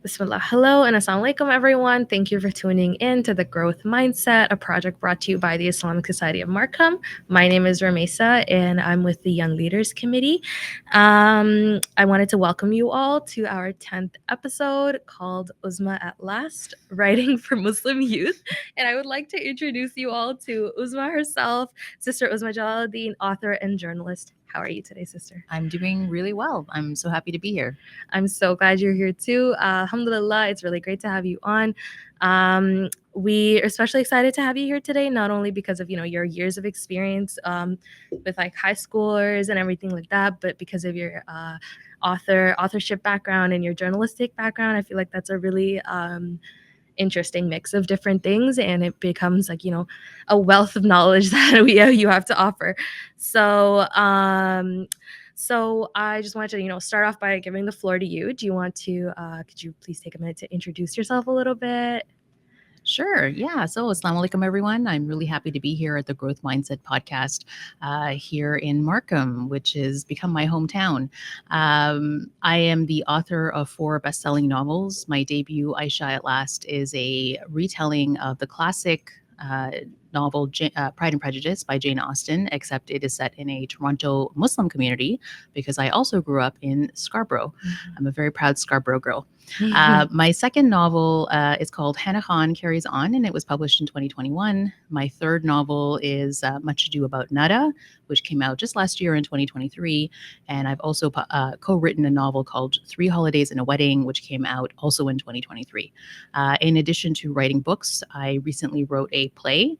Bismillah. Hello and assalamu alaikum, everyone. Thank you for tuning in to The Growth Mindset, a project brought to you by the Islamic Society of Markham. My name is Ramesa, and I'm with the Young Leaders Committee. I wanted to welcome you all to our 10th episode called Uzma at Last, Writing for Muslim Youth. And I would like to introduce you all to Uzma herself, Sister Uzma Jalaluddin, author and journalist. How are you today, sister? I'm doing really well. I'm so happy to be here. I'm so glad you're here too. Alhamdulillah, it's really great to have you on. We are especially excited to have you here today, not only because of your years of experience with like high schoolers and everything like that, but because of your authorship background and your journalistic background. I feel like that's a really interesting mix of different things, and it becomes like a wealth of knowledge that you have to offer. So I just wanted to, start off by giving the floor to you. Do you want to, could you please take a minute to introduce yourself a little bit? Sure. Yeah. So, Assalamu alaikum, everyone. I'm really happy to be here at the Growth Mindset podcast here in Markham, which has become my hometown. I am the author of 4 best-selling novels. My debut, Ayesha at Last, is a retelling of the classic novel Pride and Prejudice by Jane Austen, except it is set in a Toronto Muslim community because I also grew up in Scarborough. I'm a very proud Scarborough girl. My second novel is called Hannah Khan Carries On, and it was published in 2021. My third novel is Much Ado About Nada, which came out just last year in 2023. And I've also co-written a novel called 3 Holidays and a Wedding, which came out also in 2023. In addition to writing books, I recently wrote a play.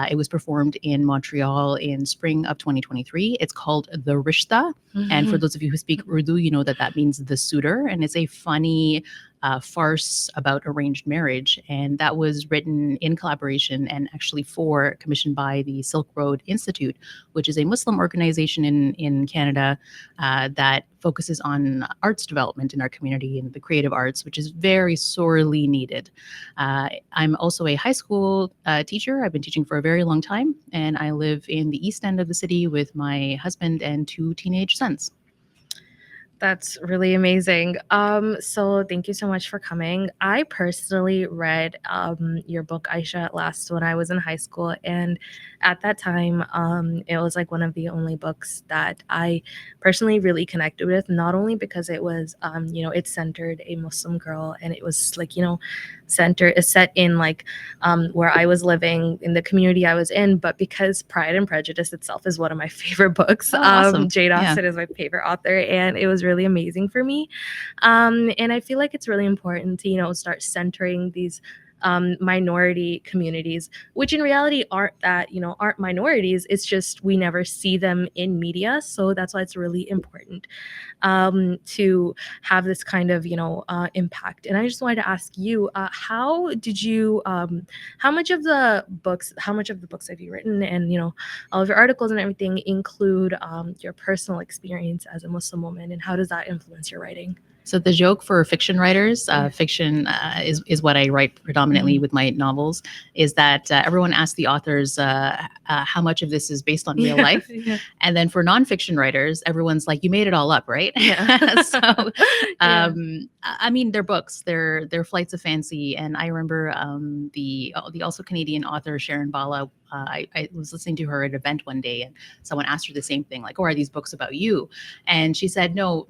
It was performed in Montreal in spring of 2023. It's called The Rishta. And for those of you who speak Urdu, you know that means the suitor. And it's a funny farce about arranged marriage. And that was written in collaboration and actually commissioned by the Silk Road Institute, which is a Muslim organization in Canada that focuses on arts development in our community and the creative arts, which is very sorely needed. I'm also a high school teacher. I've been teaching for a very long time, and I live in the east end of the city with my husband and 2 teenage sons. That's really amazing. So thank you so much for coming. I personally read your book Aisha at Last when I was in high school, and at that time, it was like one of the only books that I personally really connected with. Not only because it was, it centered a Muslim girl, and it was like set in like where I was living in the community I was in, but because Pride and Prejudice itself is one of my favorite books. Oh, awesome. Jade Yeah. Austen is my favorite author, and it was really amazing for me. And I feel like it's really important to start centering these minority communities, which in reality aren't minorities. It's just we never see them in media, so that's why it's really important to have this kind of impact. And I just wanted to ask you, how much of the books have you written, and all of your articles and everything include your personal experience as a Muslim woman, and how does that influence your writing? So the joke for fiction writers, fiction is what I write predominantly with my novels, is that everyone asks the authors how much of this is based on real life. And then for nonfiction writers, everyone's like, you made it all up, right? So, I mean, they're books, they're flights of fancy. And I remember the also Canadian author Sharon Bala. I was listening to her at an event one day, and someone asked her the same thing, like, "Oh, are these books about you?" And she said, "No,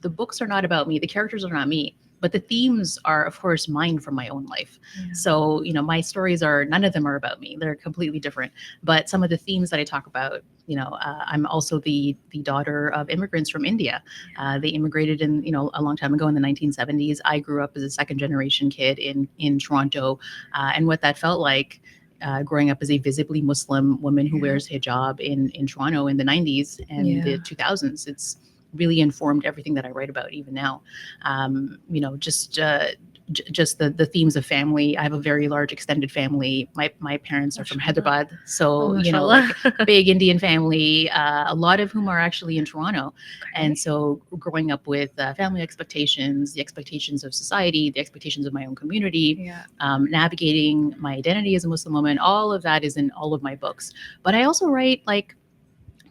the books are not about me. The characters are not me, but the themes are, of course, mine from my own life." Yeah. So, my stories none of them are about me. They're completely different. But some of the themes that I talk about, I'm also the daughter of immigrants from India. They immigrated a long time ago in the 1970s. I grew up as a second generation kid in Toronto, and what that felt like. Growing up as a visibly Muslim woman who wears hijab in Toronto in the 90s and the 2000s, it's really informed everything that I write about even now. Just the themes of family. I have a very large extended family. My parents are from Hyderabad, so like big Indian family. A lot of whom are actually in Toronto, and so growing up with family expectations, the expectations of society, the expectations of my own community, navigating my identity as a Muslim woman. All of that is in all of my books. But I also write like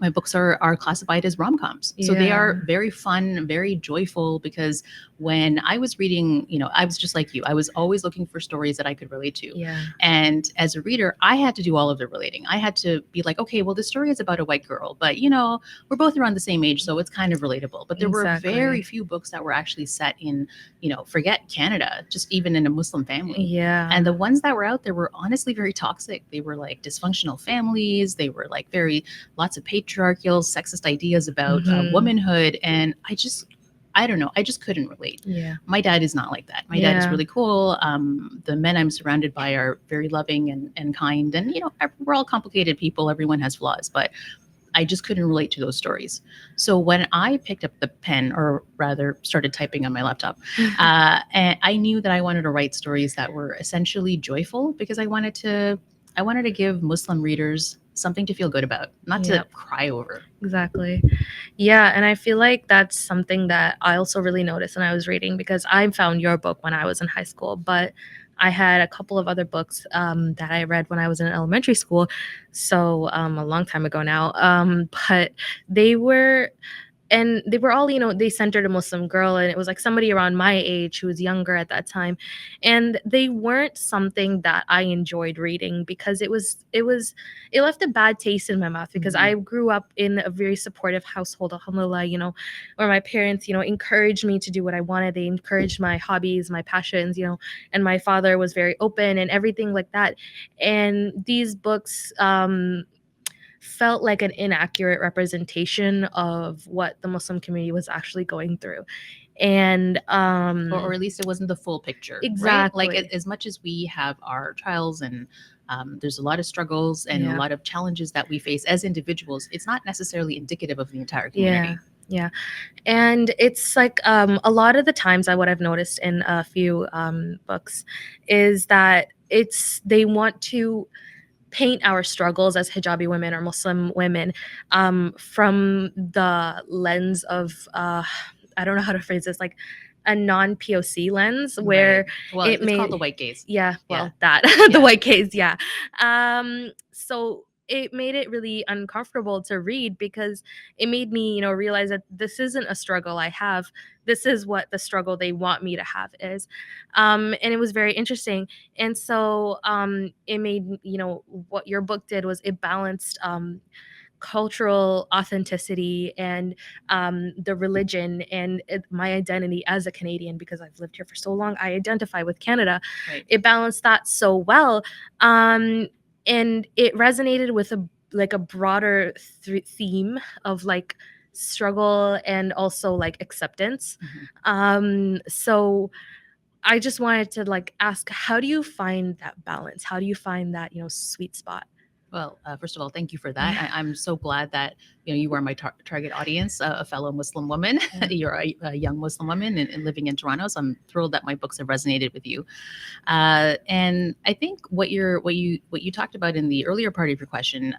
my books are classified as rom-coms. So they Yeah. are very fun, very joyful, because when I was reading, I was just like you. I was always looking for stories that I could relate to. Yeah. And as a reader, I had to do all of the relating. I had to be like, okay, well, this story is about a white girl, but we're both around the same age, so it's kind of relatable. But there were very Exactly. few books that were actually set in, forget Canada, just even in a Muslim family. Yeah. And the ones that were out there were honestly very toxic. They were like dysfunctional families. They were like very lots of patriarchal, sexist ideas about Mhm. womanhood. And I don't know, I just couldn't relate. Yeah. My dad is not like that. My dad is Yeah. really cool. The men I'm surrounded by are very loving and kind. And, we're all complicated people. Everyone has flaws, but I just couldn't relate to those stories. So when I picked up the pen, or rather started typing on my laptop, and I knew that I wanted to write stories that were essentially joyful, because I wanted to give Muslim readers something to feel good about, not to Yep. cry over. Exactly. Yeah, and I feel like that's something that I also really noticed when I was reading, because I found your book when I was in high school, but I had a couple of other books that I read when I was in elementary school, so a long time ago now. But they were they were all, they centered a Muslim girl, and it was like somebody around my age who was younger at that time, and they weren't something that I enjoyed reading, because it left a bad taste in my mouth, because I grew up in a very supportive household, alhamdulillah, where my parents, encouraged me to do what I wanted. They encouraged my hobbies, my passions, and my father was very open and everything like that. And these books felt like an inaccurate representation of what the Muslim community was actually going through. And Or at least it wasn't the full picture, right? Like, exactly. as much as we have our trials, and there's a lot of struggles and a Yeah. lot of challenges that we face as individuals, it's not necessarily indicative of the entire Yeah. community. Yeah. And it's like a lot of the times, what I've noticed in a few books is that they want to paint our struggles as hijabi women or Muslim women from the lens of I don't know how to phrase this, like a non-POC lens, where Right. Well, it it's called may the white gaze. yeah, Yeah. well, that the Yeah. white gaze, yeah. So it made it really uncomfortable to read, because it made me, realize that this isn't a struggle I have. This is what the struggle they want me to have is. And it was very interesting. And so it made, what your book did was it balanced cultural authenticity and the religion and my identity as a Canadian, because I've lived here for so long. I identify with Canada. Right. It balanced that so well. And it resonated with a broader theme of like struggle and also like acceptance. Mhm. So I just wanted to like ask, how do you find that balance? How do you find that, sweet spot? Well, first of all, thank you for that. I'm so glad that you are my target audience, a fellow Muslim woman. Yeah. You're a young Muslim woman and living in Toronto. So I'm thrilled that my books have resonated with you. And I think what you talked about in the earlier part of your question,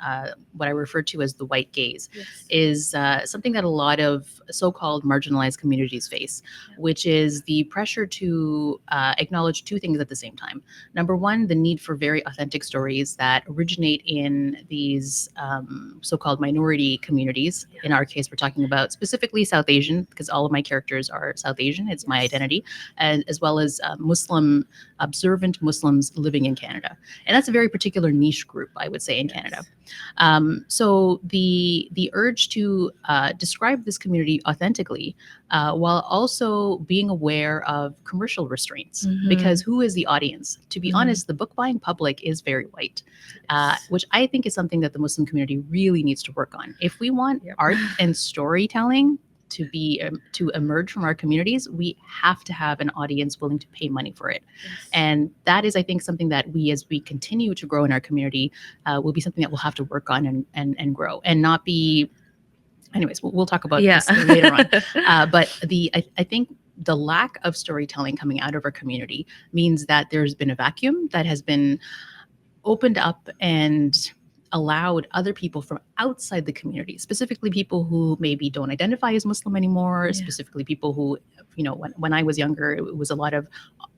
what I referred to as the white gaze, Yes. is something that a lot of so-called marginalized communities face, Yeah. which is the pressure to acknowledge two things at the same time. Number one, the need for very authentic stories that originate in these so-called minority communities. Yeah. In our case, we're talking about specifically South Asian, because all of my characters are South Asian. It's my Yes. identity, and as well as Muslim observant Muslims living in Canada, and that's a very particular niche group, I would say, in Yes. Canada. So the urge to describe this community authentically, while also being aware of commercial restraints, Mhm. because who is the audience? To be Mhm. honest, the book buying public is very white, Yes. which I think is something that the Muslim community really needs to work on. If we want Yep. art and storytelling to emerge from our communities, we have to have an audience willing to pay money for it. Yes. And that is, I think, something that as we continue to grow in our community, will be something that we'll have to work on and grow, and not be. Anyways, we'll talk about Yeah. this later on. But I think the lack of storytelling coming out of our community means that there's been a vacuum that has been opened up and allowed other people from outside the community, specifically people who maybe don't identify as Muslim anymore, Yeah. specifically people who, when I was younger, it was a lot of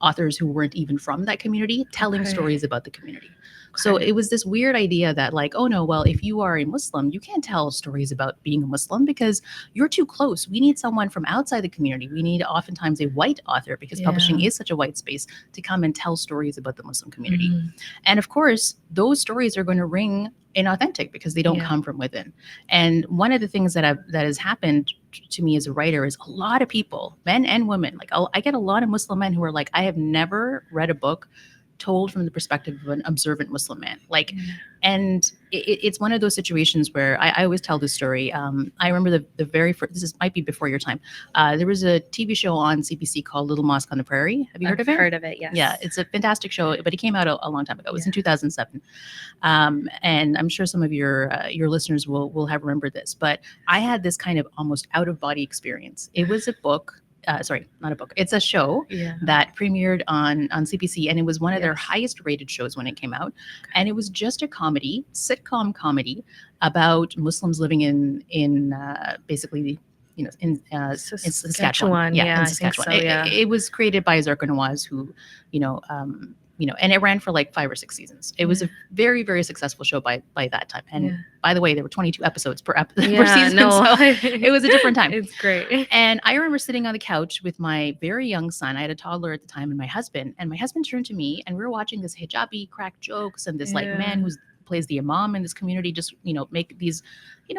authors who weren't even from that community telling Okay. stories about the community. So Okay. it was this weird idea that, like, oh no, well, if you are a Muslim, you can't tell stories about being a Muslim because you're too close. We need someone from outside the community. We need oftentimes a white author, because publishing Yeah. is such a white space, to come and tell stories about the Muslim community. Mhm. And of course, those stories are going to ring inauthentic because they don't Yeah. come from within. And one of the things that has happened to me as a writer is a lot of people, men and women, like I get a lot of Muslim men who are like, I have never read a book told from the perspective of an observant Muslim man. Like, Yeah. and it's one of those situations where I always tell this story. I remember the very first, might be before your time. There was a TV show on CBC called Little Mosque on the Prairie. Have you heard I've of it? heard of it. Yes. Yeah, it's a fantastic show, but it came out a long time ago. It was in Yeah. 2007, and I'm sure some of your listeners will have remembered this. But I had this kind of almost out of body experience. It was a book. Sorry, not a book. It's a show Yeah. that premiered on CBC, and it was one of their Yes. highest rated shows when it came out. And it was just a comedy, sitcom comedy about Muslims living in basically, in Saskatchewan. Yeah, Yeah, in I think Saskatchewan. so. It, Yeah. it was created by Zerka Nawaz, who, you know, and it ran for like 5 or 6 seasons. It was a very, very successful show by that time. And Yeah. by the way, there were 22 episodes per Yeah, season, no. so it was a different time. It's great. And I remember sitting on the couch with my very young son. I had a toddler at the time, and my husband. And my husband turned to me, and we were watching this hijabi crack jokes, and this like man Yeah. who plays the imam in this community just make these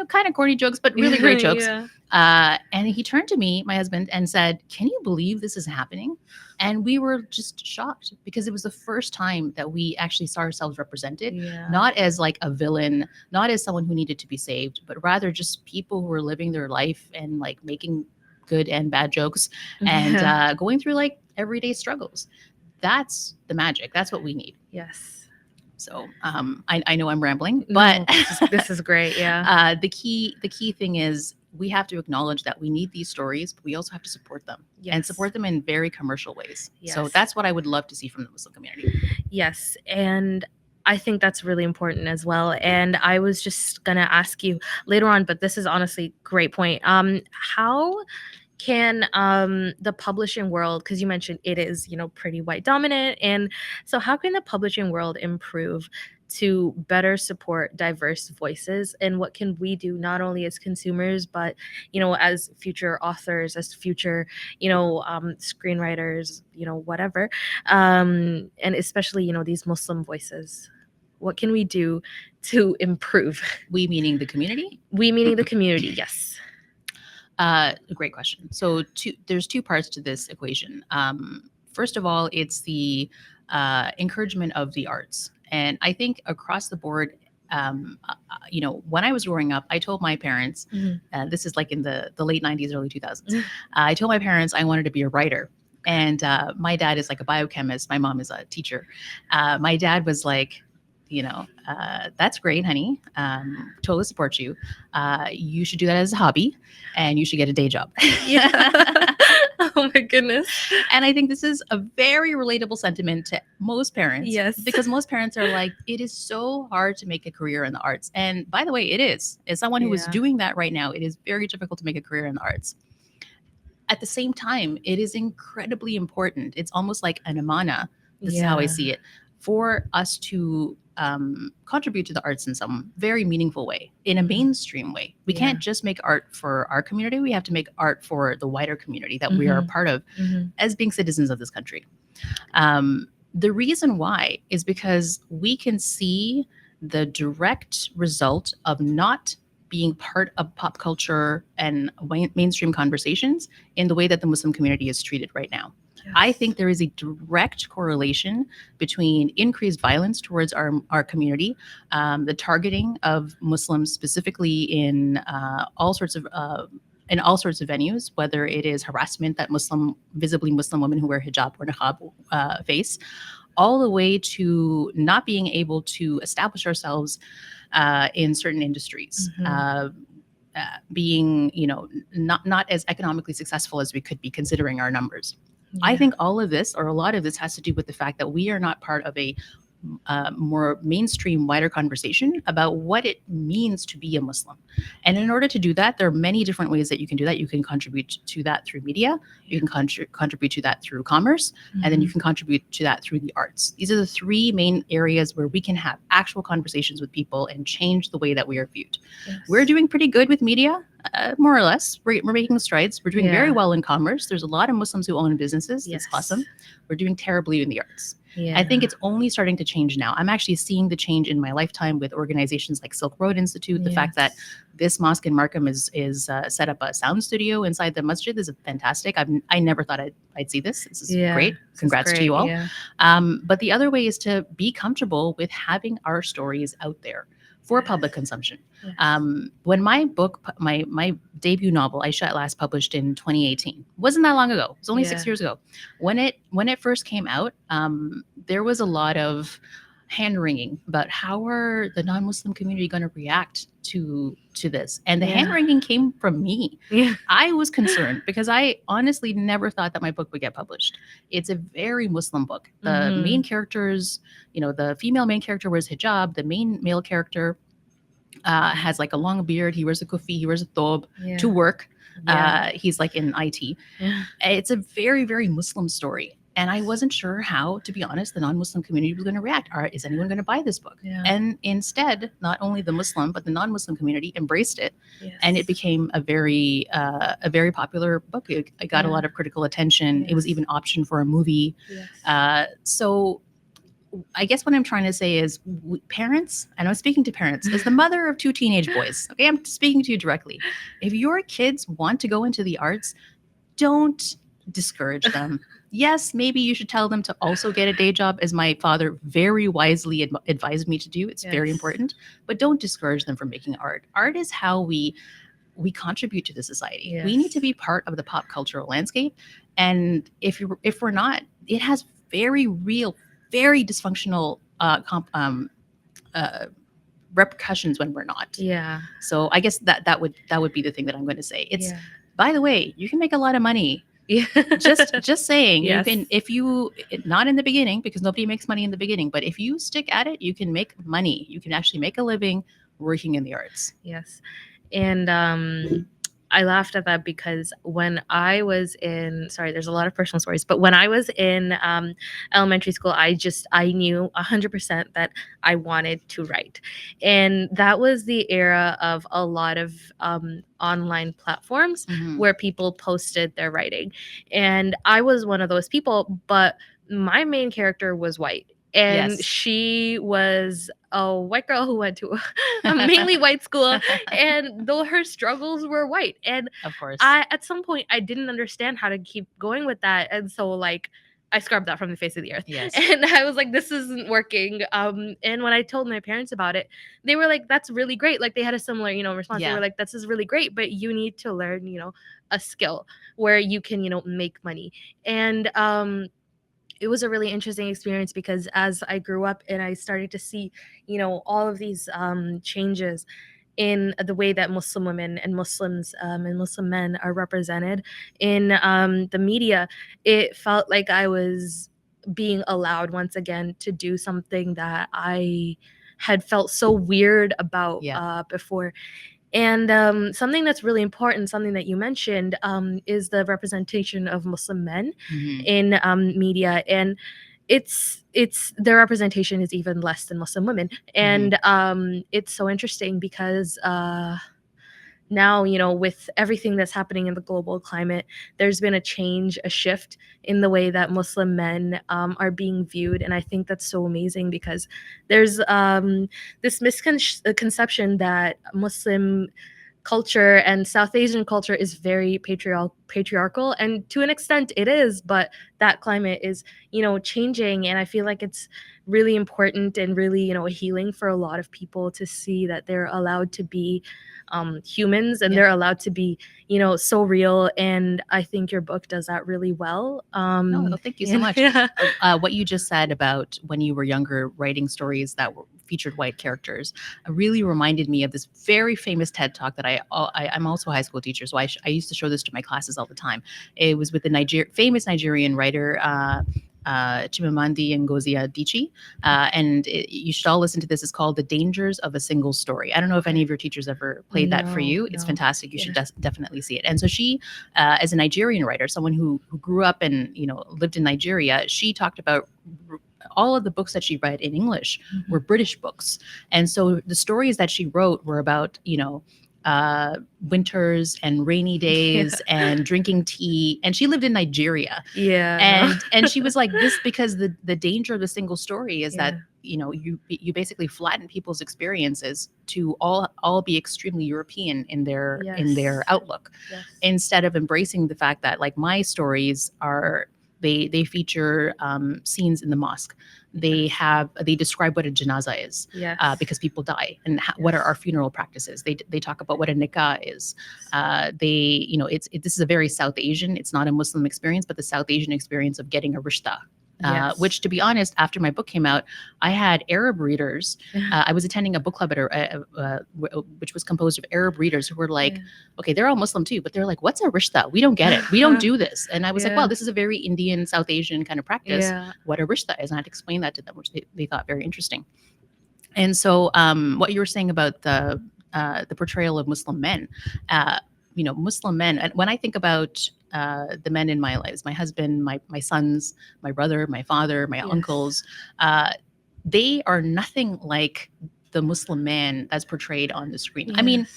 kind of corny jokes, but really great jokes. Yeah. And he turned to me, my husband, and said, "Can you believe this is happening?" And we were just shocked because it was the first time that we actually saw ourselves represented, Yeah. not as like a villain, not as someone who needed to be saved, but rather just people who were living their life and like making good and bad jokes and Yeah. going through like everyday struggles. That's the magic. That's what we need. Yes. So I know I'm rambling, No, but this is great. Yeah. the key thing is we have to acknowledge that we need these stories, but we also have to support them and Yes. support them in very commercial ways. So Yes. that's what I would love to see from the Muslim community. Yes. And I think that's really important as well. And I was just gonna ask you later on, but this is honestly great point. How can the publishing world, because you mentioned it is pretty white dominant, and so how can the publishing world improve to better support diverse voices, and what can we do not only as consumers but as future authors, as future screenwriters, whatever, and especially these Muslim voices, what can we do to improve? We meaning the community? We meaning the community. Yes. Great question. So there's two parts to this equation. First of all, it's the encouragement of the arts. And I think across the board, when I was growing up, I told my parents, this is like in the late 90s, early 2000s, I told my parents I wanted to be a writer. And my dad is like a biochemist. My mom is a teacher. My dad was like, that's great, honey. Totally support you. You should do that as a hobby, and you should get a day job. Yeah. Oh my goodness. And I think this is a very relatable sentiment to most parents. Yes. Because most parents are like, it is so hard to make a career in the arts. And by the way, it is. As someone who is Yeah. doing that right now, it is very difficult to make a career in the arts. At the same time, it is incredibly important. It's almost like an amana. This is how I see it, for us to contribute to the arts in some very meaningful way, in a mainstream way. We can't just make art for our community. We have to make art for the wider community that we are a part of as being citizens of this country. The reason why is because we can see the direct result of not being part of pop culture and mainstream conversations in the way that the Muslim community is treated right now. Yes. I think there is a direct correlation between increased violence towards our community, the targeting of Muslims specifically in all sorts of venues, whether it is harassment that visibly Muslim women who wear hijab or niqab face, all the way to not being able to establish ourselves in certain industries. Being, not as economically successful as we could be considering our numbers. Yeah. I think all of this, or a lot of this, has to do with the fact that we are not part of a more mainstream, wider conversation about what it means to be a Muslim. And in order to do that, there are many different ways that you can do that. You can contribute to that through media, you can contribute to that through commerce, and then you can contribute to that through the arts. These are the three main areas where we can have actual conversations with people and change the way that we are viewed. Yes. We're doing pretty good with media. More or less, we're making strides. We're doing very Yeah. well in commerce. There's a lot of Muslims who own businesses. Yes. That's awesome. We're doing terribly in the arts. Yeah. I think it's only starting to change now. I'm actually seeing the change in my lifetime with organizations like Silk Road Institute. The fact that this mosque in Markham is set up a sound studio inside the masjid is fantastic. I never thought I'd see this. This is great. Congrats to you all. Yeah. But the other way is to be comfortable with having our stories out there for public consumption. Yes. When my book, my debut novel, Ayesha at Last, published in 2018, wasn't that long ago. It was only 6 years ago. When it first came out, there was a lot of hand wringing about how are the non-Muslim community going to react to this, and the hand wringing came from me. Yeah. I was concerned because I honestly never thought that my book would get published. It's a very Muslim book. The main characters, the female main character wears hijab. The main male character has like a long beard. He wears a kufi. He wears a thobe to work. He's like in IT. Yeah. It's a very, very Muslim story. And I wasn't sure how, to be honest, the non-Muslim community was going to react. Is anyone going to buy this book? Yeah. And instead, not only the Muslim, but the non-Muslim community embraced it. Yes. And it became a very popular book. It got a lot of critical attention. It was even optioned for a movie. Yes. So I guess what I'm trying to say is parents, and I'm speaking to parents, as the mother of two teenage boys, okay, I'm speaking to you directly. If your kids want to go into the arts, don't discourage them. Yes, maybe you should tell them to also get a day job, as my father very wisely advised me to do. It's very important, but don't discourage them from making art. Art is how we contribute to the society. Yes. We need to be part of the pop cultural landscape, and if we're not, it has very real, very dysfunctional repercussions when we're not. Yeah. So I guess that would be the thing that I'm going to say. It's by the way, you can make a lot of money. Yeah. just saying. Yes. You can, if you, not in the beginning, because nobody makes money in the beginning, but if you stick at it, you can make money. You can actually make a living working in the arts. Yes. And I laughed at that because when I was there's a lot of personal stories, but when I was in elementary school, I knew 100% that I wanted to write. And that was the era of a lot of online platforms where people posted their writing. And I was one of those people, but my main character was white. And she was a white girl who went to a mainly white school, and though her struggles were white, and of course, at some point I didn't understand how to keep going with that, and so like I scrubbed that from the face of the earth. Yes. And I was like, this isn't working. And when I told my parents about it, they were like, that's really great. Like they had a similar, response. They were like, this is really great, but you need to learn, a skill where you can, make money. And it was a really interesting experience because as I grew up and I started to see, all of these changes in the way that Muslim women and Muslims and Muslim men are represented in the media, it felt like I was being allowed once again to do something that I had felt so weird about before. And something that's really important, something that you mentioned, is the representation of Muslim men in media. And it's their representation is even less than Muslim women. And it's so interesting because now, with everything that's happening in the global climate, there's been a change, a shift in the way that Muslim men are being viewed. And I think that's so amazing because there's this misconception that Muslim culture and South Asian culture is very patriarchal, and to an extent it is, but that climate is changing, and I feel like it's really important and really healing for a lot of people to see that they're allowed to be humans, and they're allowed to be so real. And I think your book does that really well. Thank you so much. What you just said about when you were younger writing stories that featured white characters really reminded me of this very famous TED talk that I'm also a high school teacher, so I used to show this to my classes all the time. It was with the famous Nigerian writer Chimamanda Ngozi Adichie, you should all listen to this. It's called "The Dangers of a Single Story." I don't know if any Okay. of your teachers ever played that for No, you. It's no. fantastic. You should Yeah. definitely see it. And so she, as a Nigerian writer, someone who grew up and lived in Nigeria, she talked about all of the books that she read in English were Mhm. British books. And so the stories that she wrote were about, winters and rainy Yeah. days and drinking tea. And she lived in Nigeria. Yeah, no. And she was like this because the danger of the single story is that Yeah. you basically flatten people's experiences to all be extremely European in their Yes. outlook, Yes. instead of embracing the fact that like my stories are they feature scenes in the mosque. Yes. They describe what a janaza is, Yes. because people die, and what are Yes. our funeral practices. They talk about what a nikah is. This is a very South Asian. It's not a Muslim experience, but the South Asian experience of getting a rishta. Which, Yes. to be honest, after my book came out, I had Arab readers. I was attending a book club which was composed of Arab readers who were like, Yeah. okay, they're all Muslim too, but they're like, what's a rishta? We don't get it. We don't do this. And I was like, wow, Yeah. this is a very Indian, South Asian kind of practice. Yeah. What a rishta is. And I had to explain that to them, which they thought very interesting. And so, what you were saying about the portrayal of Muslim men, Muslim men. And when I think about the men in my lives, my husband, my sons, my brother, my father, my Yes. uncles, uh, they are nothing like the Muslim man that's portrayed on the screen. I mean,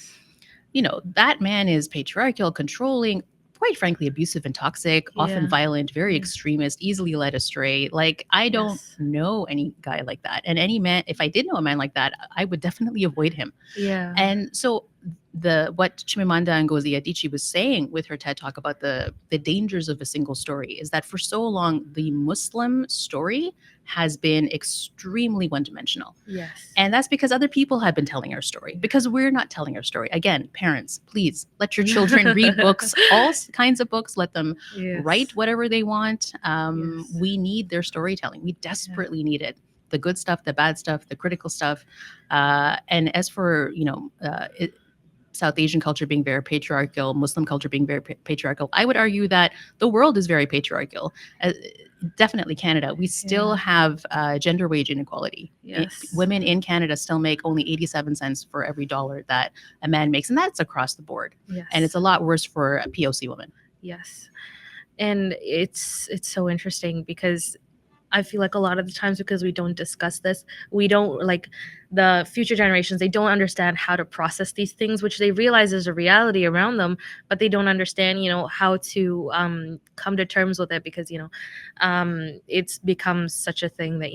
Yes. that man is patriarchal, controlling, quite frankly, abusive and toxic, often Yeah. violent, very Yeah. extremist, easily led astray. Like, I don't Yes. know any guy like that. And any man, if I did know a man like that, I would definitely avoid him. Yeah. And so what Chimamanda Ngozi Adichie was saying with her TED talk about the dangers of a single story is that for so long the Muslim story has been extremely one-dimensional. Yes. And that's because other people have been telling our story, because we're not telling our story. Again, parents, please let your children read books, all kinds of books. Let them write Yes. whatever they want. Yes. We need their storytelling. We Yeah. desperately need it. The good stuff, the bad stuff, the critical stuff. And as for, South Asian culture being very patriarchal, Muslim culture being very patriarchal, I would argue that the world is very patriarchal. Definitely Canada. We still Yeah. have gender wage inequality. Yes. Women in Canada still make only 87 cents for every dollar that a man makes, and that's across the board. And it's Yes. a lot worse for a POC woman. Yes. And it's so interesting because I feel like a lot of the times, because we don't discuss this, we don't like the future generations, they don't understand how to process these things, which they realize is a reality around them, but they don't understand, how to come to terms with it, because, it's become such a thing that,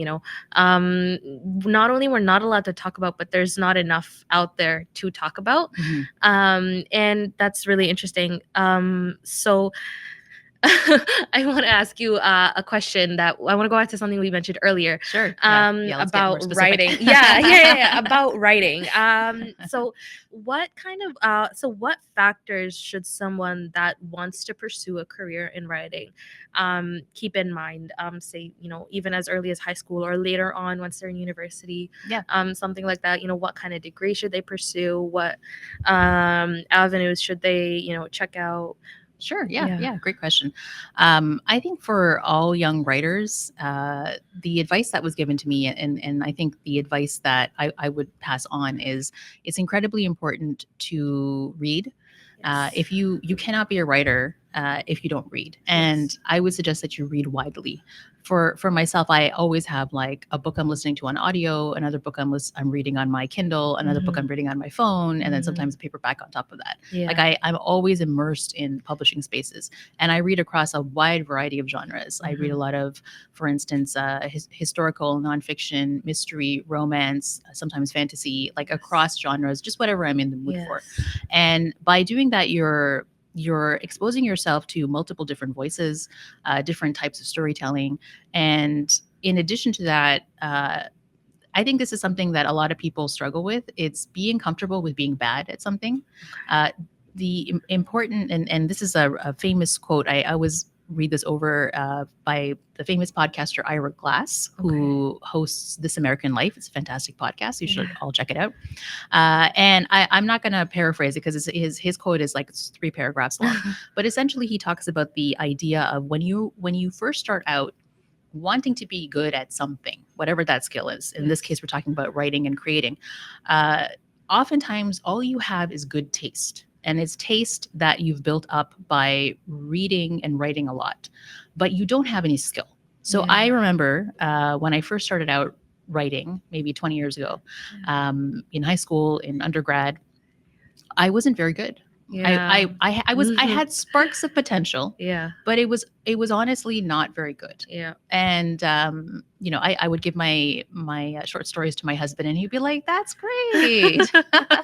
not only we're not allowed to talk about, but there's not enough out there to talk about. Mm-hmm. And that's really interesting. So I want to ask you a question that I want to go back to something we mentioned earlier. Sure. Yeah. Let's get more About specific. writing. Yeah, about writing. So what factors should someone that wants to pursue a career in writing keep in mind? Say, even as early as high school or later on once they're in university, Yeah. something like that. What kind of degree should they pursue? What avenues should they, check out? Sure. Yeah. Great question. I think for all young writers, the advice that was given to me, and I think the advice that I would pass on is it's incredibly important to read. Yes. If you cannot be a writer if you don't read, and Yes. I would suggest that you read widely. For myself, I always have like a book I'm listening to on audio, another book I'm reading on my Kindle, another book I'm reading on my phone, and then sometimes a paperback on top of that. Like Yeah. I'm always immersed in publishing spaces, and I read across a wide variety of genres. I read a lot of, for instance, historical, nonfiction, mystery, romance, sometimes fantasy, like across genres, just whatever I'm in the mood for. And by doing that, you're exposing yourself to multiple different voices, different types of storytelling, and in addition to that, I think this is something that a lot of people struggle with. It's being comfortable with being bad at something. Uh, the important, and this is a famous quote. I always read this over by the famous podcaster Ira Glass, who hosts This American Life. It's a fantastic podcast. You should all check it out. And I'm not going to paraphrase it because his quote is like it's 3 paragraphs long. But essentially, he talks about the idea of when you first start out, wanting to be good at something, whatever that skill is. In this Yes. case, we're talking about writing and creating. Uh, Oftentimes, all you have is good taste. And it's taste that you've built up by reading and writing a lot, but you don't have any skill. So Yeah. I remember when I first started out writing, maybe 20 years ago, in high school, in undergrad, I wasn't very good. Yeah. I had sparks of potential, Yeah. but it was honestly not very good. Yeah. And I would give my short stories to my husband, and he'd be like, "That's great,"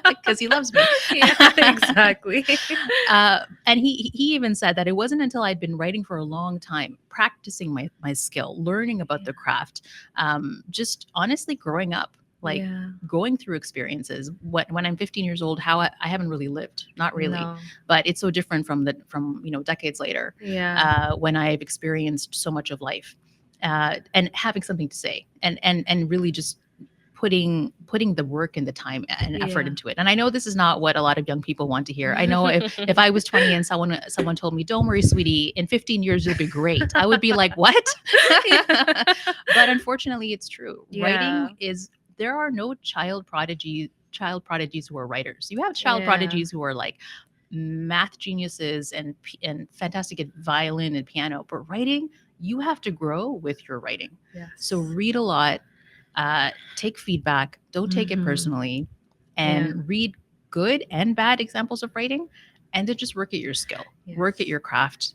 because he loves me. Yeah, exactly. And he even said that it wasn't until I'd been writing for a long time, practicing my skill, learning about the craft, just honestly growing up, like Yeah. going through experiences. When I'm 15 years old, how I haven't really lived, not really, No. but it's so different from decades later, Yeah. when I've experienced so much of life, and having something to say, and really just putting the work and the time and effort Yeah. into it. And I know this is not what a lot of young people want to hear. I know if I was 20 and someone told me, "Don't worry, sweetie, in 15 years you'll be great," I would be like, "What?" Yeah. But unfortunately, it's true. Yeah. Writing is There are no child prodigies who are writers. You have child Yeah. prodigies who are like math geniuses and fantastic at violin and piano, but writing, you have to grow with your writing. Yes. So read a lot, take feedback, don't take it Mhm. personally, Yeah. and read good and bad examples of writing, and then just work at your skill, work at Yes. your craft.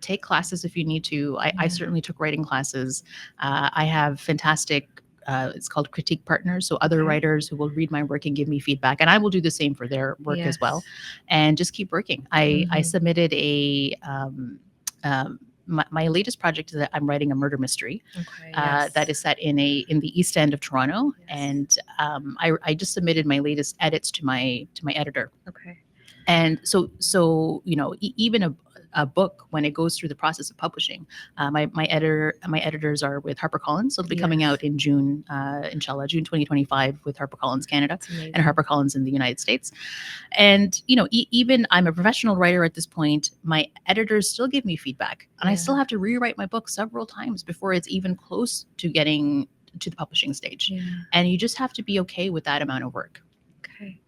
Take classes if you need to. I Yeah. certainly took writing classes. I have fantastic. It's called critique partners, so other Okay. writers who will read my work and give me feedback, and I will do the same for their work as well, Yes. and just keep working. I Mhm. submitted my latest project is that I'm writing a murder mystery Okay. that Yes. is set in the East End of Toronto, Yes. and I just submitted my latest edits to my editor. Okay. And so even a book, when it goes through the process of publishing, my editors are with HarperCollins, so it'll be coming Yes. out in June, inshallah, June 2025, with HarperCollins Canada It's and amazing. HarperCollins in the United States. And even I'm a professional writer at this point, my editors still give me feedback, and I still Yeah. have to rewrite my book several times before it's even close to getting to the publishing stage. Yeah. And you just have to be okay with that amount of work. Okay.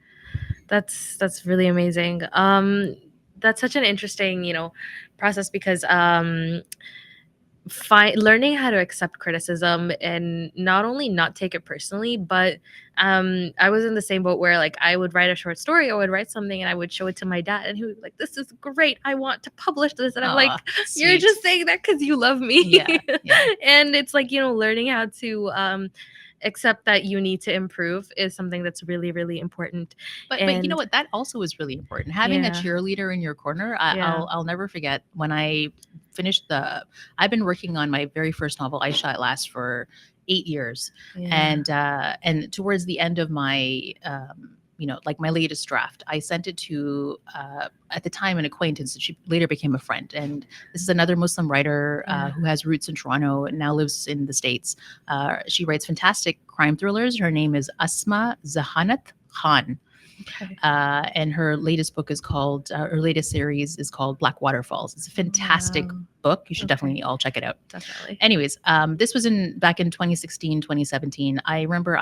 That's really amazing. That's such an interesting, process because learning how to accept criticism and not only not take it personally, but I was in the same boat where like I would write a short story, I would write something and I would show it to my dad and he would be like, "This is great, I want to publish this," and I'm like, Ah, "You're sweet. just saying that because you love me." Yeah, yeah. And it's like, learning how to accept that you need to improve is something that's really, really important. But you know And what? That also is really important. Having a yeah. cheerleader in your corner. I, Yeah. I'll never forget when I finished the. I've been working on my very first novel, Ayesha, at last, for 8 years, Yeah. and towards the end of my like my latest draft, I sent it to at the time an acquaintance, and she later became a friend. And this is another Muslim writer Yeah. who has roots in Toronto and now lives in the States. She writes fantastic crime thrillers. Her name is Uzma Jalaluddin. Okay. And her latest series is called Black Waterfalls. It's a fantastic Wow. book. You should Okay. definitely all check it out. Definitely. Anyways, this was back in 2016, 2017. I remember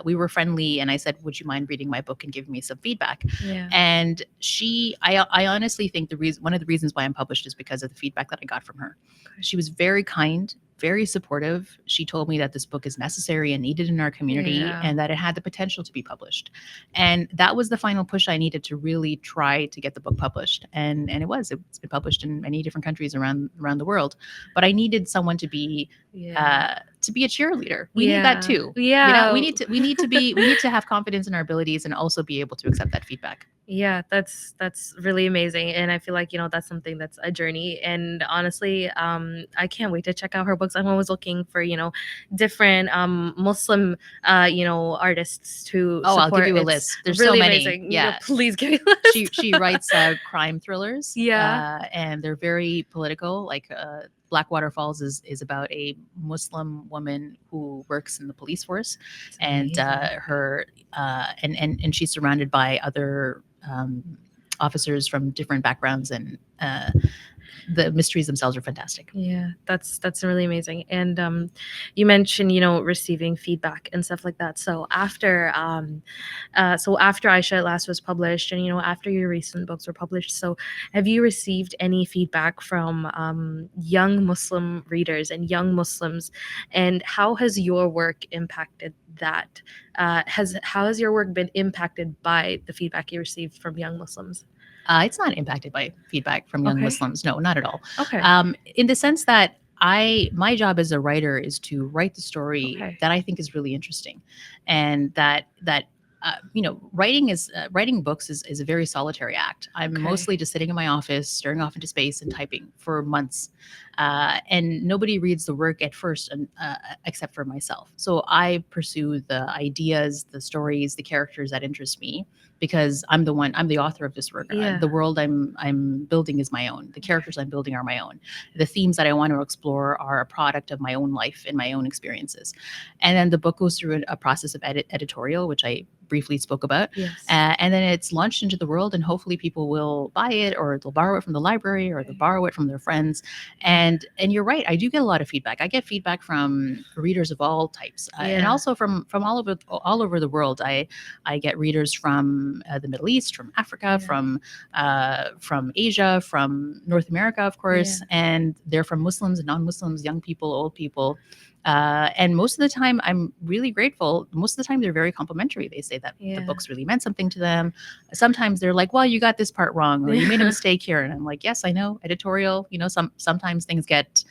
we were friendly, and I said, "Would you mind reading my book and giving me some feedback?" Yeah. And I honestly think one of the reasons why I'm published is because of the feedback that I got from her. Okay. She was very kind, very supportive. She told me that this book is necessary and needed in our community, Yeah. and that it had the potential to be published. And that was the final push I needed to really try to get the book published. And it's been published in many different countries around the world. But I needed someone Yeah. to be a cheerleader. We need that Yeah. too. Yeah. We need to have confidence in our abilities and also be able to accept that feedback. Yeah, that's really amazing, and I feel like that's something that's a journey. And honestly, I can't wait to check out her books. I'm always looking for different Muslim artists to Oh, I'll give support. you a It's list. There's so really many. amazing. Yeah. Please give me a She list. she writes crime thrillers, Yeah. and they're very political. Like Black Waterfalls is about a Muslim woman who works in the police force, It's and amazing. her and she's surrounded by other officers from different backgrounds, the mysteries themselves are fantastic. Yeah, that's really amazing. And you mentioned, receiving feedback and stuff like that. So after Aisha at Last was published, and after your recent books were published, so have you received any feedback from young Muslim readers and young Muslims, and how has your work impacted that? Has How has your work been impacted by the feedback you received from young Muslims? It's not impacted by feedback from young Okay. Muslims. No, not at all. Okay. In the sense that my job as a writer is to write the story Okay. that I think is really interesting, and that writing books is a very solitary act. I'm Okay. mostly just sitting in my office, staring off into space and typing for months, and nobody reads the work at first, except for myself. So I pursue the ideas, the stories, the characters that interest me, because I'm the author of this work. Yeah. The world I'm building is my own. The characters I'm building are my own. The themes that I want to explore are a product of my own life and my own experiences. And then the book goes through a process of editorial, which I briefly spoke about, Yes. and then it's launched into the world, and hopefully people will buy it, or they'll borrow it from the library, or they'll borrow it from their friends. And you're right, I do get a lot of feedback. I get feedback from readers of all types, and Yeah. also from all over the world. I get readers from the Middle East, from Africa, from Asia, from North America, of course, and they're from Muslims and non-Muslims, young people, old people. And most of the time, I'm really grateful. Most of the time, they're very complimentary. They say that the books really meant something to them. Sometimes they're like, "Well, you got this part wrong, or you made a mistake here," and I'm like, "Yes, I know. Editorial. Sometimes things get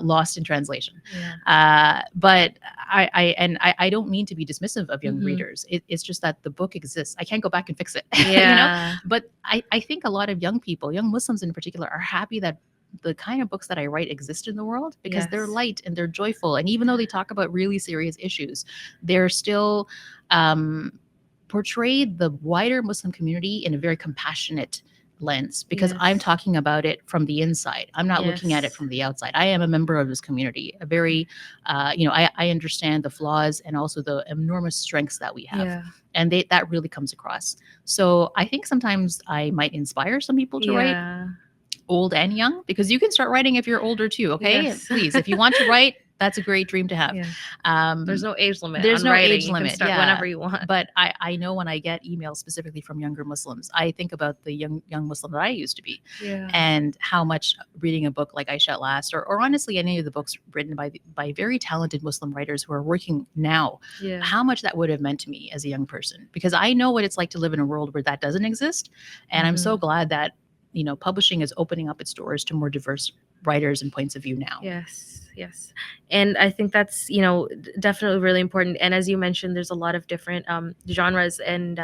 lost in translation." But I don't mean to be dismissive of young readers. It's just that the book exists. I can't go back and fix it. Yeah. But I think a lot of young people, young Muslims in particular, are happy that the kind of books that I write exist in the world, because they're light and they're joyful. And even though they talk about really serious issues, they're still portray the wider Muslim community in a very compassionate lens, because I'm talking about it from the inside. I'm not looking at it from the outside. I am a member of this community. A very, I understand the flaws and also the enormous strengths that we have. And that really comes across. So I think sometimes I might inspire some people to write, old and young, because you can start writing if you're older too. Okay, Yes. please, if you want to write, that's a great dream to have. There's no age limit. There's on no writing. age You can limit. start Yeah, whenever you want. but I know when I get emails specifically from younger Muslims, I think about the young Muslim that I used to be, and how much reading a book like Aisha at Last, or honestly any of the books written by very talented Muslim writers who are working now, how much that would have meant to me as a young person, because I know what it's like to live in a world where that doesn't exist, and I'm so glad that publishing is opening up its doors to more diverse writers and points of view now. Yes. And I think that's, definitely really important. And as you mentioned, there's a lot of different genres and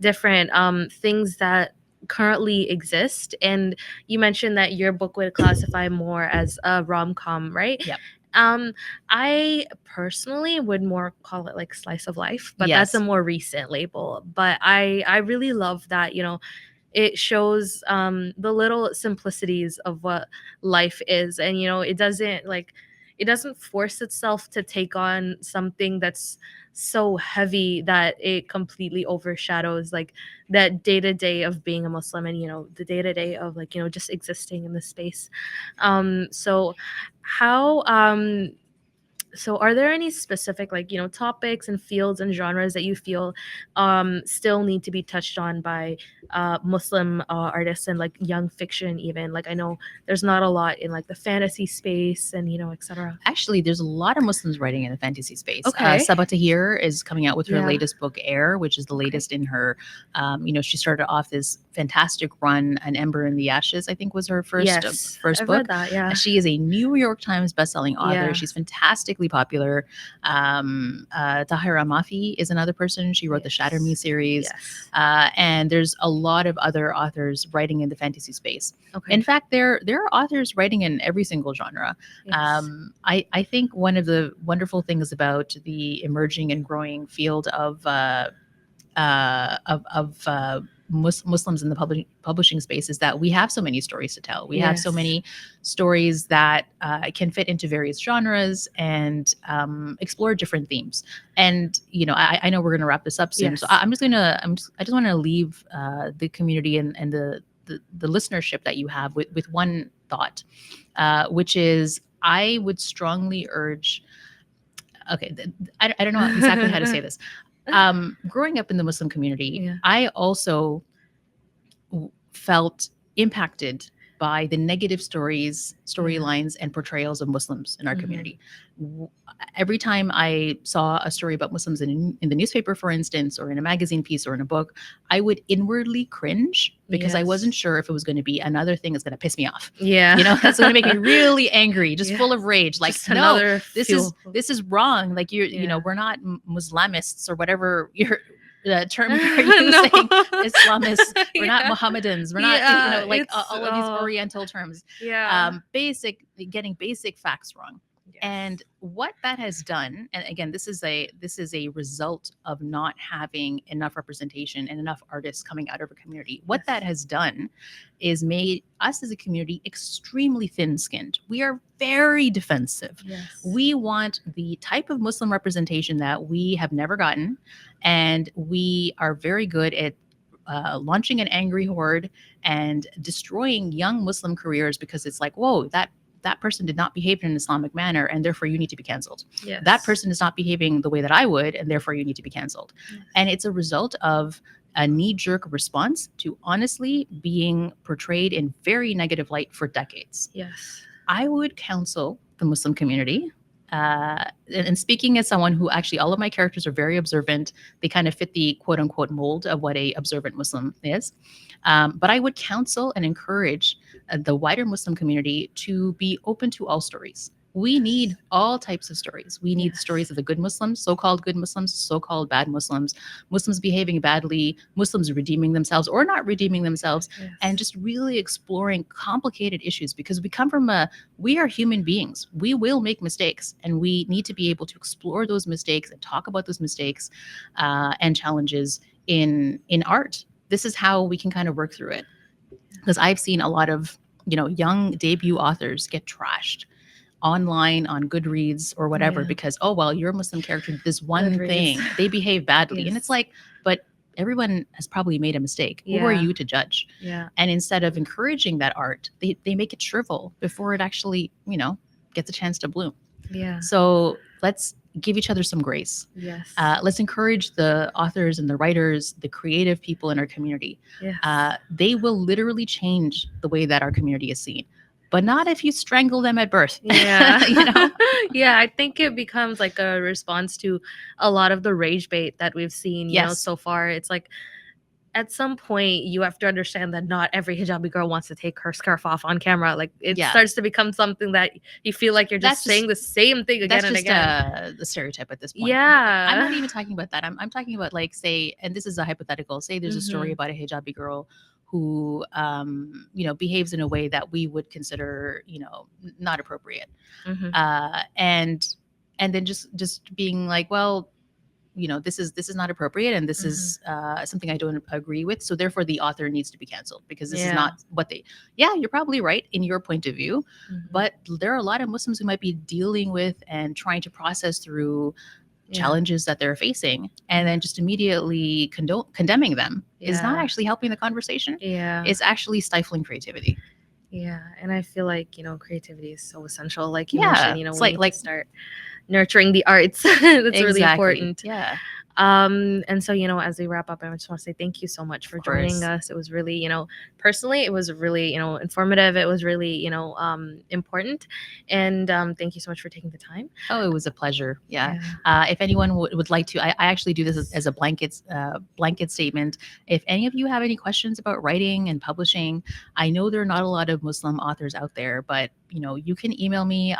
different things that currently exist. And you mentioned that your book would classify more as a rom-com, right? Yep. I personally would more call it like slice of life, but that's a more recent label. But I really love that, it shows the little simplicities of what life is, and it doesn't force itself to take on something that's so heavy that it completely overshadows like that day-to-day of being a Muslim, and the day-to-day of just existing in the space. So how so are there any specific topics and fields and genres that you feel still need to be touched on by Muslim artists and like young fiction? Even like I know there's not a lot in like the fantasy space and etc. Actually, there's a lot of Muslims writing in the fantasy space. Okay. Sabah Tahir is coming out with her Yeah. latest book, Air, which is the latest in her. She started off this fantastic run, An Ember in the Ashes, I think was her first Yes, first I've book. read that. Yeah. She is a New York Times bestselling author. Yeah. She's fantastically popular. Tahira Mafi is another person. She wrote the Shatter Me series. Yes. And there's a lot of other authors writing in the fantasy space. Okay. In fact, there are authors writing in every single genre. Yes. I think one of the wonderful things about the emerging and growing field of Muslims in the publishing space is that we have so many stories to tell. We have so Yes. many stories that can fit into various genres and explore different themes. And I know we're going to wrap this up soon, Yes. so I just want to leave the community and the listenership that you have with one thought, which is I would strongly urge. Okay, I don't know exactly how to say this. Growing up in the Muslim community, Yeah. I also felt impacted by the negative storylines, and portrayals of Muslims in our community. Every time I saw a story about Muslims in the newspaper, for instance, or in a magazine piece or in a book, I would inwardly cringe because I wasn't sure if it was going to be another thing that's going to piss me off. Yeah. That's going to make me really angry, just Yeah. full of rage. Like, Just no, another this fuel. is wrong. Like Yeah. we're not Muslimists or whatever your term you're No. using. Islamists. We're not Yeah. Mohammedans. We're Yeah, not, like it's all of these Oriental terms. yeah. Getting basic facts wrong. Yes. And what that has done, and again, this is a result of not having enough representation and enough artists coming out of a community. What Yes. that has done is made us as a community extremely thin-skinned. We are very defensive. Yes. We want the type of Muslim representation that we have never gotten, and we are very good at launching an angry horde and destroying young Muslim careers because it's like, whoa, that person did not behave in an Islamic manner, and therefore you need to be canceled. Yes. That person is not behaving the way that I would, and therefore you need to be canceled. Yes. And it's a result of a knee-jerk response to honestly being portrayed in very negative light for decades. Yes. I would counsel the Muslim community, and speaking as someone who actually all of my characters are very observant, they kind of fit the quote unquote mold of what a observant Muslim is. But I would counsel and encourage the wider Muslim community to be open to all stories. We need all types of stories. We need stories of the good Muslims, so-called good Muslims, so-called bad Muslims, Muslims behaving badly, Muslims redeeming themselves or not redeeming themselves, and just really exploring complicated issues because we are human beings. We will make mistakes, and we need to be able to explore those mistakes and talk about those mistakes and challenges in art. This is how we can kind of work through it. Because I've seen a lot of young debut authors get trashed online on Goodreads or whatever because, oh, well, you're a Muslim character, this one thing, they behave badly. And it's like, but everyone has probably made a mistake. Who are you to judge? Yeah. And instead of encouraging that art, they make it shrivel before it actually, gets a chance to bloom. Yeah. So let's give each other some grace. Yes. Let's encourage the authors and the writers, the creative people in our community. Yes. They will literally change the way that our community is seen. But not if you strangle them at birth. Yeah. Yeah, I think it becomes like a response to a lot of the rage bait that we've seen, so far. It's like at some point you have to understand that not every hijabi girl wants to take her scarf off on camera. Like it starts to become something that you feel like you're just saying the same thing again and again. That's just the stereotype at this point. Yeah. I'm not even talking about that. I'm talking about, like, say, and this is a hypothetical, say there's a story about a hijabi girl who behaves in a way that we would consider not appropriate, and then just being like, well, this is not appropriate, and this is something I don't agree with, so therefore the author needs to be canceled because this is not what they. Yeah, you're probably right in your point of view, but there are a lot of Muslims who might be dealing with and trying to process through challenges that they're facing, and then just immediately condemning them is not actually helping the conversation. It's actually stifling creativity. Yeah, and I feel like creativity is so essential. Like you mentioned, it's we need to start nurturing the arts. That's really important. Yeah. And so, as we wrap up, I just want to say thank you so much for joining us. It was really, personally, it was really, informative. It was really, important. And thank you so much for taking the time. Oh, it was a pleasure. Yeah. If anyone would like to, I actually do this as a blanket statement. If any of you have any questions about writing and publishing, I know there are not a lot of Muslim authors out there, but, you can email me.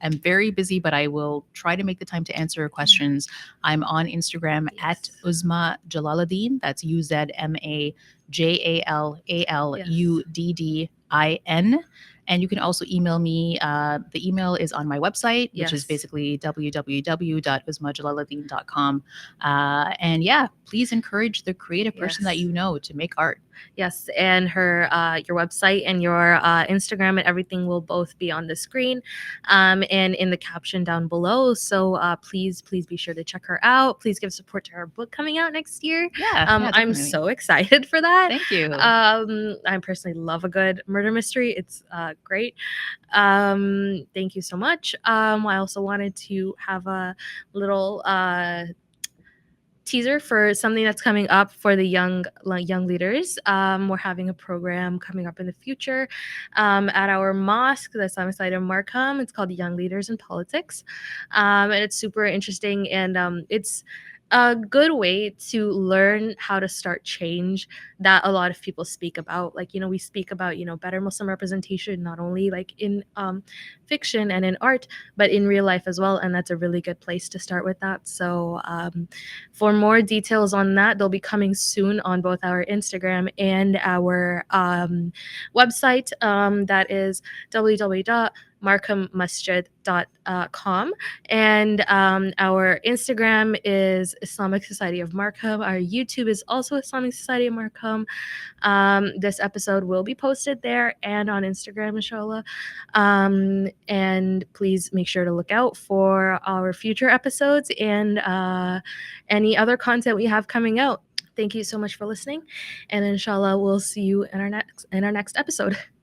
I'm very busy, but I will try to make the time to answer your questions. I'm on Instagram at Uzma Jalaluddin. That's UZMAJALALUDDIN. And you can also email me. The email is on my website, which is basically www.uzmajalaluddin.com. And please encourage the creative person that you know to make art. Yes, and her your website and your Instagram and everything will both be on the screen and in the caption down below. So please be sure to check her out. Please give support to her book coming out next year. I'm so excited for that. Thank you. I personally love a good murder mystery. It's great. Thank you so much. I also wanted to have a little teaser for something that's coming up for the young leaders. We're having a program coming up in the future at our mosque, the Islamic side of Markham. It's called Young Leaders in Politics, and it's super interesting, and it's a good way to learn how to start change that a lot of people speak about. Like, we speak about, better Muslim representation, not only like in fiction and in art, but in real life as well. And that's a really good place to start with that. So for more details on that, they'll be coming soon on both our Instagram and our website. That is www.markhammasjid.com. And our Instagram is Islamic Society of Markham. Our YouTube is also Islamic Society of Markham. This episode will be posted there and on Instagram, inshallah. And please make sure to look out for our future episodes and any other content we have coming out. Thank you so much for listening, and inshallah, we'll see you in our next episode.